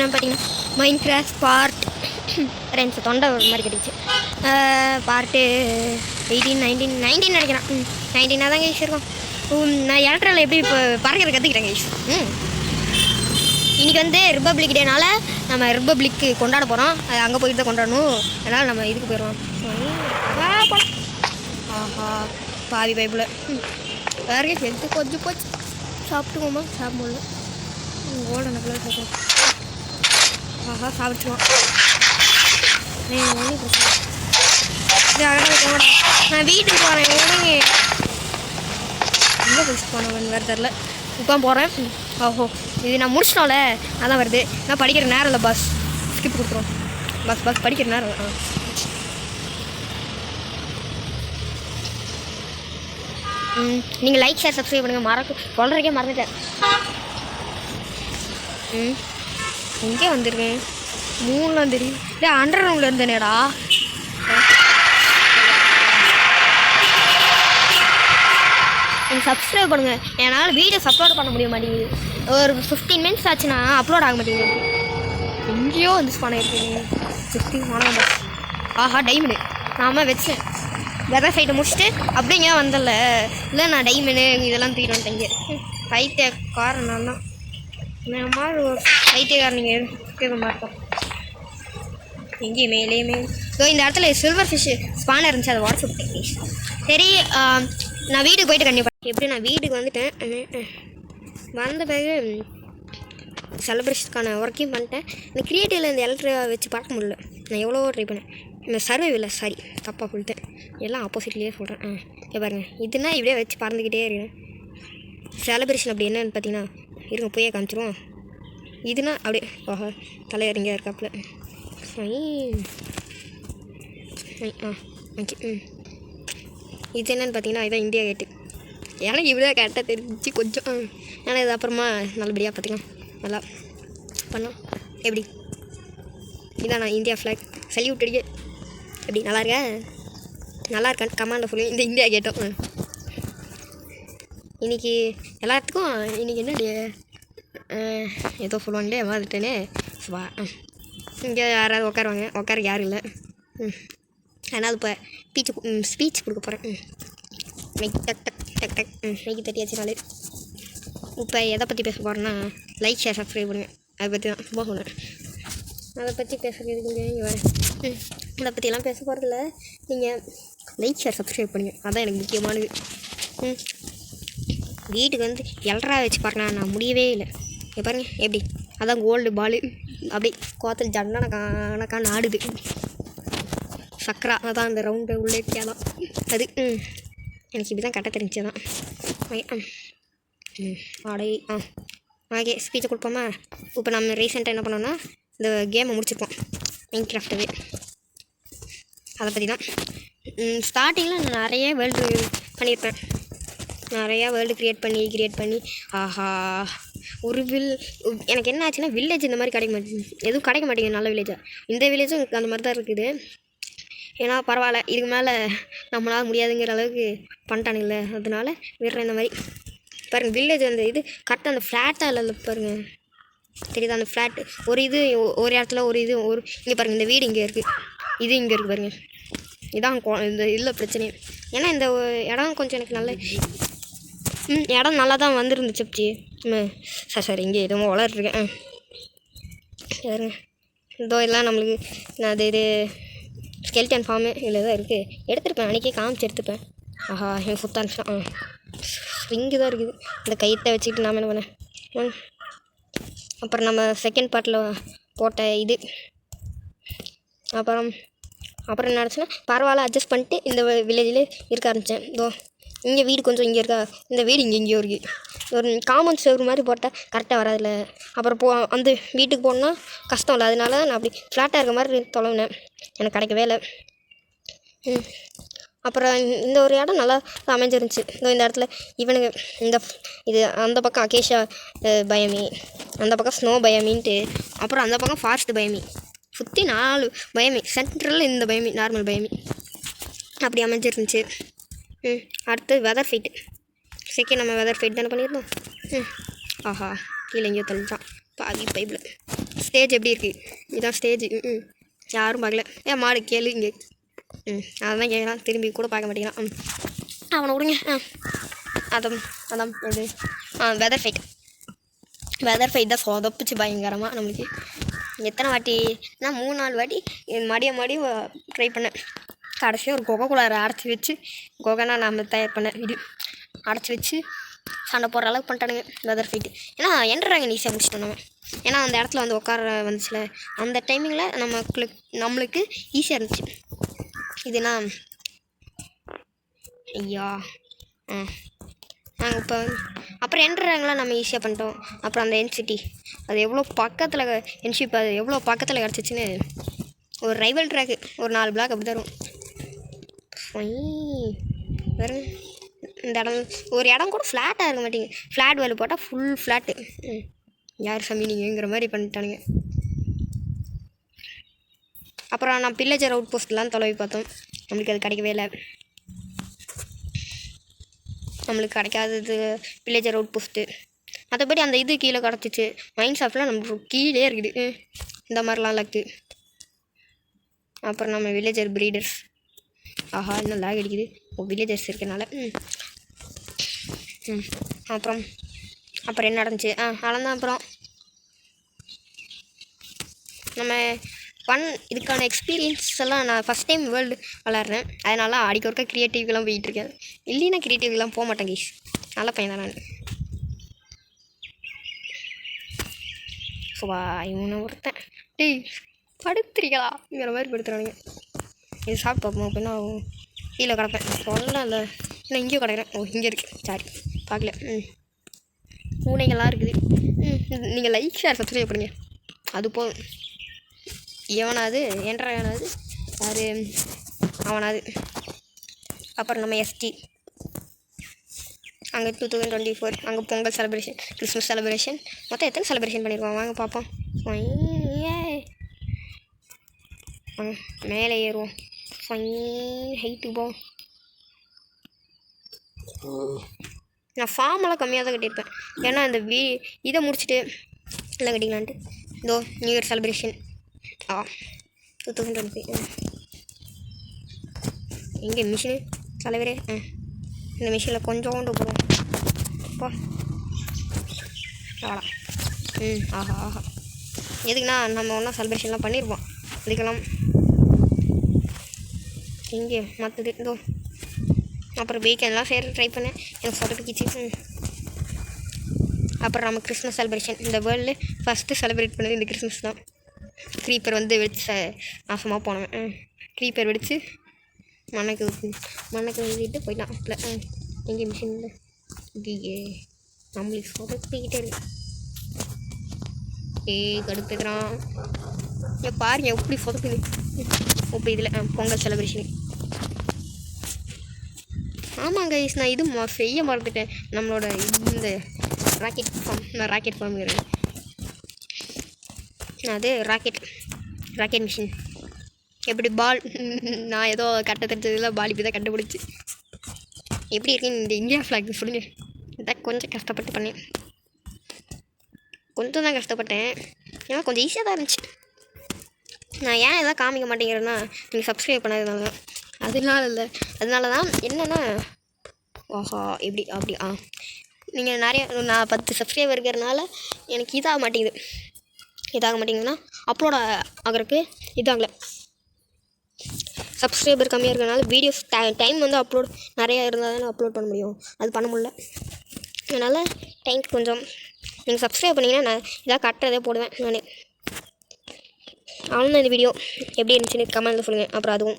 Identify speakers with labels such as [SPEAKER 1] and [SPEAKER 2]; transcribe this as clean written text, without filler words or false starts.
[SPEAKER 1] பார்த்தீங்கன்னா Minecraft part ரெண்டு தொண்டை ஒரு மாதிரி கிடைச்சி பார்ட்டு 18 19 நினைக்கிறேன். 19 தான் கைஸ் இருக்கும். நான் எலக்ட்ராவில் எப்படி இப்போ பறக்கிற கற்றுக்கிறேன் கைஸ். இன்றைக்கி வந்து ரிப்பப்ளிக் டேனால நம்ம ரிப்பப்ளிக்கு கொண்டாட போகிறோம். அங்கே போயிட்டு தான் கொண்டாடணும். அதனால் நம்ம இதுக்கு போயிடுவோம். போகலாம். ஆஹா பாதி பைப்பில் வேறு ஹெல்த்து கொஞ்சம் போச்சு. சாப்பிட்டுக்கோமா சாப்பிட முடியல. கோல்டன் கலர் போகும். ஆஹா சாப்பிடுச்சுவான். நான் வீட்டுக்கு போகிறேன். எங்கே போய் போனவன் வேறு தெரில. இப்போ போகிறேன். ஓஹோ இது நான் முடிச்சிட்டோம்ல அதான் வருது. நான் படிக்கிற நேரம் இல்லை. பஸ் ஸ்கிப் கொடுத்துருவோம். பஸ் படிக்கிற நேரம். நீங்கள் லைக் ஷேர் சப்ஸ்கிரைப் பண்ணுங்கள். சொல்கிறக்கே மறந்துட்டேன். எங்கே வந்திருக்கேன்? 3 தெரியும். இல்லை அண்டர் ரவுண்டில் இருந்தேனேடா. நீங்கள் சப்ஸ்கிரைப் பண்ணுங்கள். என்னால் வீடியோ அப்லோட் பண்ண முடிய மாட்டேங்குது. ஒரு 15 மினிட்ஸ் ஆச்சுன்னா அப்லோட் ஆக மாட்டேங்குது. எங்கேயோ வந்து ஸ்பான் ஆகிருக்கீங்க. 15 மாணவன். ஆஹா டைமண்டு நாம வச்சேன். வெதர் ஃபைட்டை முடிச்சுட்டு அப்படியே இங்கே வந்தல. இல்லை நான் டைமண்டு இதெல்லாம் தூக்கிட்டு வந்துட்டேங்க. பைத்தியக்காரன் நான் தான். இந்த மாதிரி ஒரு பைத்தியக்காரன் நீங்கள் கேட்க மாட்டோம். எங்கேயும் மேலேயுமே இந்த இடத்துல சில்வர் ஃபிஷ்ஷு ஸ்பானர் இருந்துச்சு. அதை வாட்ஸ்அப் பண்ணி சரி. நான் வீட்டுக்கு போயிட்டு கண்டிப்பாக எப்படி நான் வீட்டுக்கு வந்துட்டேன். வந்த பிறகு செலிப்ரேஷனுக்கான ஒர்க்கையும் பண்ணிட்டேன். இந்த க்ரியேட்டிவில் இந்த எலக்ட்ரிக்கா வச்சு பார்க்க முடியல. நான் எவ்வளோ ட்ரை பண்ணேன். இந்த சர்வைவில் சாரி தப்பாக கொடுத்தேன். எல்லாம் ஆப்போசிட்லேயே சொல்கிறேன். பாருங்கள் இதுனா இப்படியே வச்சு பறந்துக்கிட்டே இருக்கேன். செலிப்ரேஷன் அப்படி என்னன்னு பார்த்தீங்கன்னா இருங்க போயே காமிச்சிருவோம். இதுனா அப்படியே ஓஹோ தலையறிங்க இருக்காப்புல. ஓகே. இது என்னென்னு பார்த்தீங்கன்னா இதுதான் இந்தியா கேட்டு. எனக்கு இப்படிதான் கரெக்டாக தெரிஞ்சு கொஞ்சம். ஏன்னா இது அப்புறமா நல்லபடியாக பார்த்துக்கலாம். நல்லா பண்ணோம். எப்படி இதான் நான் இந்தியா ஃப்ளாக் சல்யூட் அடிக்க. எப்படி நல்லா இருக்கான்னு கமாண்டில் சொல்லி இந்த இந்தியா கேட்டோம். இன்றைக்கி எல்லாத்துக்கும் இன்றைக்கி என்ன டே ஏதோ சொல்லுவாங்களே வந்துட்டேனே. இங்கே யாராவது உட்கார யாரும் இல்லை. அதனால் இப்போ ஸ்பீச் கொடுக்க போகிறேன். டக் டக் டக் டக் மைக்கு தட்டியாச்சுனாலே. இப்போ எதை பற்றி பேச போகிறேன்னா லைக் ஷேர் சப்ஸ்கிரைப் பண்ணுங்கள். அதை பற்றி தான் சும்மா சொன்னேன். அதை பற்றி பேசுகிறதுக்கு இங்கே வரேன். அதை பற்றியெல்லாம் பேச போகிறதில்ல. நீங்கள் லைக் ஷேர் சப்ஸ்கிரைப் பண்ணுங்கள். அதுதான் எனக்கு முக்கியமானது. வீட்டுக்கு வந்து எல்ட்ரா வச்சு பார்க்கலாம். நான் முடியவே இல்லை. பாருங்க எப்படி அதான் கோல்டு பாலு அப்படியே கோத்தல் ஜன்னக்கான ஆடுது. சக்கரா அதான் அந்த ரவுண்டு உள்ளே தான் அது. எனக்கு இப்படி தான் கரெக்டாக தெரிஞ்சதான். ஆடை ஓகே ஸ்பீச்சை கொடுப்போமா. இப்போ நம்ம ரீசெண்டாக என்ன பண்ணோன்னா இந்த கேமை முடிச்சிருப்போம். மைன்கிராஃப்டவே அதை பற்றி தான். ஸ்டார்டிங்கில் நான் நிறைய வேர்ல்டு பண்ணியிருப்பேன். நிறையா வேர்ல்டு க்ரியேட் பண்ணி ஆஹா ஒரு எனக்கு என்ன ஆச்சுன்னா வில்லேஜ் இந்த மாதிரி கிடைக்க மாட்டேங்குது. எதுவும் கிடைக்க மாட்டேங்குது நல்ல வில்லேஜாக. இந்த வில்லேஜும் அந்த மாதிரி தான் இருக்குது. ஏன்னா பரவாயில்ல இதுக்கு மேலே நம்மளால் முடியாதுங்கிற அளவுக்கு பண்ணிட்டானுங்களே. அதனால விடுறேன் இந்த மாதிரி. பாருங்கள் வில்லேஜ் அந்த இது கரெக்டாக அந்த ஃப்ளாட்டாக இல்லை பாருங்கள் தெரியுதா. அந்த ஃப்ளாட்டு ஒரு இடத்துல ஒரு இங்கே பாருங்கள் இந்த வீடு இங்கே இருக்குது. இது இங்கே இருக்குது பாருங்கள். இதான் இந்த இதில் பிரச்சனையே. ஏன்னா இந்த இடம் கொஞ்சம் எனக்கு நல்ல இடம் நல்லா தான் வந்துருந்துச்சு. சார் இங்கே எதுவும் வளர்ட்டுருக்கேன். சரிங்க இதோ எல்லாம் நம்மளுக்கு நான் இது ஸ்கெல்டன் ஃபார்மு இதில் தான் இருக்குது. எடுத்துருப்பேன் அன்றைக்கே காமிச்சு எடுத்துப்பேன். ஆஹா எனக்கு சுத்த ஆரம்பிச்சிட்டான். ஸ்விங்கு தான் இருக்குது. இந்த கைத்தை வச்சுக்கிட்டு நாம் என்ன பண்ணேன். அப்புறம் நம்ம செகண்ட் பார்ட்டில் போட்ட இது அப்புறம் என்ன ஆச்சுன்னா பரவாயில்ல அட்ஜஸ்ட் பண்ணிட்டு இந்த வில்லேஜில் இருக்க ஆரம்பித்தேன். இதோ இங்கே வீடு கொஞ்சம் இங்கே இருக்கா. இந்த வீடு எங்கேயோ இருக்குது. ஒரு காமன் சேவர் மாதிரி போட்டால் கரெக்டாக வராதில்ல. அப்புறம் அந்த வீட்டுக்கு போனால் கஷ்டம் இல்லை. அதனால நான் அப்படி ஃப்ளாட்டாக இருக்க மாதிரி தொலைவினேன். எனக்கு கிடைக்கவே இல்லை. அப்புறம் இந்த ஒரு இடம் நல்லா அமைஞ்சிருந்துச்சு. இந்த இடத்துல இவனுங்க இது அந்த பக்கம் அகேஷா பயமி, அந்த பக்கம் ஸ்னோ பயமின்ட்டு, அப்புறம் அந்த பக்கம் ஃபாரஸ்ட் பயமி, சுற்றி 4 பயமி, சென்ட்ரலில் இந்த பயமி நார்மல் பயமி அப்படி அமைஞ்சிருந்துச்சு. அடுத்து வெதர் ஃபைட்டு. செகண்ட் நம்ம வெதர் ஃபைட் தானே பண்ணியிருந்தோம். ஆஹா கீழே எங்கேயோ தள்ளிட்டான் பாதி பைப்பில். ஸ்டேஜ் எப்படி இருக்குது? இதுதான் ஸ்டேஜ். யாரும் பார்க்கல. மாடு கேளு இங்கே. அதான் கேட்குறான், திரும்பி கூட பார்க்க மாட்டேங்கிறான். அவனை விடுங்க. அதான் அதான் இது வெதர் ஃபைட். வெதர் ஃபைட் தான் சொதப்பிச்சு பயங்கரமாக நம்மளுக்கு. எத்தனை வாட்டி நான் 3-4 வாட்டி மடியும் ட்ரை பண்ணேன். கடைசியாக ஒரு கொகைக்குள்ளார அடைச்சி வச்சு, கொகைனா நம்ம தயார் பண்ண வீடு அடைச்சி வச்சு சண்டை போடுற அளவுக்கு பண்ணிட்டானுங்க வெதர் ஃபைட்டு. ஏன்னா என்ட்ராங்க ஈஸியாக முடிச்சிட்டோம் நம்ம. ஏன்னா அந்த இடத்துல வந்து உட்கார வந்துச்சுல, அந்த டைமிங்கில் நம்மளுக்கு ஈஸியாக இருந்துச்சு. இதுனா ஐயா நாங்கள் இப்போ அப்புறம் என்ட்ராங்கெலாம் நம்ம ஈஸியாக பண்ணிட்டோம். அப்புறம் அந்த என்சிட்டி அது எவ்வளோ பக்கத்தில் என்ஷிப் அது எவ்வளோ பக்கத்தில் கிடச்சிச்சின்னு ஒரு ரைவல் ட்ராக்கு ஒரு 4 பிளாக் அப்படி தரும். வேறு இந்த இடம் ஒரு இடம் கூட ஃப்ளாட்டாக இருக்க மாட்டேங்குது. ஃப்ளாட் வேலை போட்டால் ஃபுல் ஃப்ளாட்டு. யார் சாமி நீங்கங்கிற மாதிரி பண்ணிட்டானுங்க. அப்புறம் நான் பில்லேஜர் அவுட் போஸ்ட்லாம் தொலைவி பார்த்தோம். நம்மளுக்கு அது கிடைக்கவே இல்லை. நம்மளுக்கு கிடைக்காதது வில்லேஜர் அவுட் போஸ்ட்டு. மற்றபடி அந்த இது கீழே கிடச்சிச்சு. மைண்ட் ஷாப்லாம் நம்மளுக்கு கீழே இருக்குது. இந்த மாதிரிலாம் லக்கு. அப்புறம் நம்ம வில்லேஜர் ப்ரீடர்ஸ். ஆஹா இன்னும் லாக் அடிக்குது. வில்லேஜர்ஸ் இருக்கனால. அப்புறம் என்ன நடந்துச்சு? அவ்வளோதான். அப்புறம் நம்ம இதுக்கான எக்ஸ்பீரியன்ஸ் எல்லாம் நான் ஃபஸ்ட் டைம் வேர்ல்டு விளாட்றேன். அதனால அடிக்க ஒருக்கா க்ரியேட்டிவ்லாம் போயிட்டுருக்கேன். இல்லைன்னா க்ரியேட்டிவ்லாம் போக மாட்டேன் கைஸ். நல்ல பையன் தான் நான். ஸோ இவனை ஒருத்தன் டேய் படுத்துறீங்களா மாதிரி படுத்துறானுங்க. இது சாப்பிட்டு பார்ப்போம். அப்படின்னா கீழே கிடப்பேன். சொல்லலாம் இல்லை இன்னும் இங்கேயும் கிடக்கிறேன். இங்கே இருக்குது. சாரி பார்க்கல. பூனைகள்லாம் இருக்குது. நீங்கள் லைக் ஷேர் சப்ஸ்கிரைப் பண்ணுங்க. அது போதும். எவனாவது என்ட்ரானாவது யார் அவனாவது. அப்புறம் நம்ம எஸ்டி அங்கே 2024 அங்கே பொங்கல் செலிப்ரேஷன், கிறிஸ்மஸ் செலிப்ரேஷன், மொத்தம் எத்தனை செலிப்ரேஷன் பண்ணியிருக்கோம் வாங்க பார்ப்போம். மேலே ஏறுவோம். ஹைட்டு போ. நான் ஃபார்மெல்லாம் கம்மியாக தான் கட்டியிருப்பேன். ஏன்னா இந்த இதை முடிச்சுட்டு எல்லாம் கட்டிக்கலான்ட்டு. இதோ நியூ இயர் செலிப்ரேஷன் 2025. எங்கே மிஷினு தலைவரே? இந்த மிஷினில் கொஞ்சோண்டு போகிறோம். போ அவ்வளோ. ஆஹா எதுக்குன்னா நம்ம ஒன்றா செலிப்ரேஷன்லாம் பண்ணியிருப்போம். இதுக்கெல்லாம் இங்கே மற்றது இதோ. அப்புறம் வீக்கெண்ட்லாம் ட்ரை பண்ணேன். எனக்கு சொதப்பிக்கிச்சு. அப்புறம் நம்ம கிறிஸ்மஸ் செலிப்ரேஷன். இந்த வேர்ல்டு ஃபஸ்ட்டு செலிப்ரேட் பண்ணது இந்த கிறிஸ்மஸ் தான். க்ரீப்பர் வந்து வெடிச்சு நாசமாக போனவன். க்ரீப்பர் வெடித்து மண்ணுக்கு ஊற்றிட்டு போயிட்டான். இல்லை எங்கே மிஷினில் இங்கே நம்மளுக்கு சொதப்பிக்கிட்டே இருக்கு. கடுப்புக்கிறான். பாருங்க எப்படி சொதப்புது. இப்போ இதில் பொங்கல் செலிப்ரேஷன். ஆமாங்க நான் இது செய்ய மறந்துட்டேன். நம்மளோட இந்த ராக்கெட் ஃபார்முங்கிறது அது ராக்கெட் மிஷின். எப்படி பால் நான் ஏதோ கட்ட தெரிஞ்சதில் பால் இப்படி தான் கண்டுபிடிச்சி எப்படி இருக்குன்னு இந்த இந்தியா ஃப்ளாக் சொல்லுங்க. இதான் கொஞ்சம் கஷ்டப்பட்டு பண்ணேன். கொஞ்சம் தான் கஷ்டப்பட்டேன். ஏன்னா கொஞ்சம் ஈஸியாக தான் இருந்துச்சு. நான் ஏன் எதாவது காமிக்க மாட்டேங்கிறேன்னா நீங்கள் சப்ஸ்கிரைப் பண்ணதுனால தான். அதனால தான் என்னென்னா எப்படி அப்படி நீங்கள் நிறைய நான் 10 சப்ஸ்கிரைபர் இருக்கிறதுனால எனக்கு இதாக மாட்டேங்குதுன்னா அப்லோட் ஆகிறதுக்கு இதாகலை. சப்ஸ்கிரைபர் கம்மியாக இருக்கிறதுனால வீடியோஸ் டைம் வந்து அப்லோட் நிறையா இருந்தால் தான் அப்லோட் பண்ண முடியும். அது பண்ண முடியல. அதனால் டைம் கொஞ்சம் நீங்கள் சப்ஸ்கிரைப் பண்ணிங்கன்னா நான் இதாக கட்டுறதே போடுவேன் நான். அவ்வளோதான் இந்த வீடியோ எப்படி இருந்துச்சுன்னு கமெண்ட்டில் சொல்லுங்கள். அப்புறம் அதுவும்